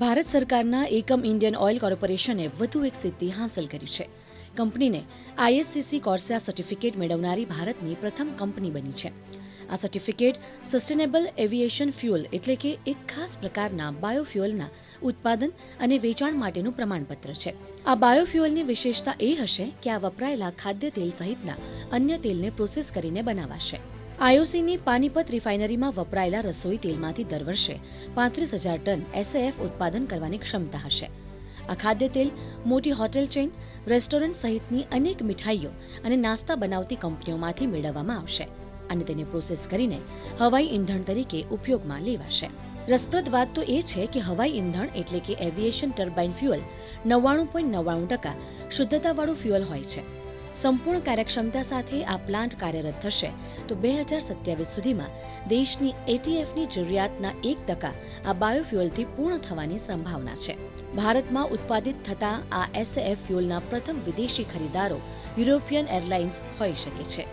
ભારત સરકારના એકમ Indian oil કોર્પોરેશને વધુ એક સિદ્ધિ હાંસલ કરી છે. કંપનીને ISCC કોર્સિયા સર્ટિફિકેટ મેળવનારી ભારતની પ્રથમ કંપની બની છે. આ સર્ટિફિકેટ સસ્ટેનેબલ એવિએશન ફ્યુઅલ એટલે કે એક ખાસ પ્રકારના બાયોફ્યુઅલના ઉત્પાદન અને વેચાણ માટેનું પ્રમાણપત્ર છે. આ બાયોફ્યુઅલની વિશેષતા એ હશે કે આ વપરાયેલા ખાદ્ય તેલ સહિતના અન્ય તેલને પ્રોસેસ કરીને બનાવાશે. IOCની પાનીપત રિફાઇનરીમાં વપરાયેલા રસોઈ તેલમાંથી દર વર્ષે 35,000 ટન SAF ઉત્પાદન કરવાની ક્ષમતા હશે. આ ખાદ્ય તેલ મોટી હોટેલ ચેઇન, રેસ્ટોરન્ટ સહિતની અનેક મીઠાઈઓ અને નાસ્તા બનાવતી કંપનીઓમાંથી મેળવવામાં આવશે અને તેને પ્રોસેસ કરીને હવાઈ ઇંધણ તરીકે ઉપયોગમાં લેવાશે. રસપ્રદ વાત તો એ છે કે હવાઈ ઇંધણ એટલે કે એવિએશન ટર્બાઇન ફ્યુઅલ 99.99% શુદ્ધતાવાળું ફ્યુઅલ હોય છે. સંપૂર્ણ કાર્યક્ષમતા સાથે આ પ્લાન્ટ કાર્યરત થશે તો 2027 સુધીમાં દેશની ATFની જરૂરિયાતના 1% આ બાયોફ્યુઅલથી પૂર્ણ થવાની સંભાવના છે. ભારતમાં ઉત્પાદિત થતા આ SAF ફ્યુઅલના પ્રથમ વિદેશી ખરીદારો યુરોપિયન એરલાઇન્સ હોઈ શકે છે.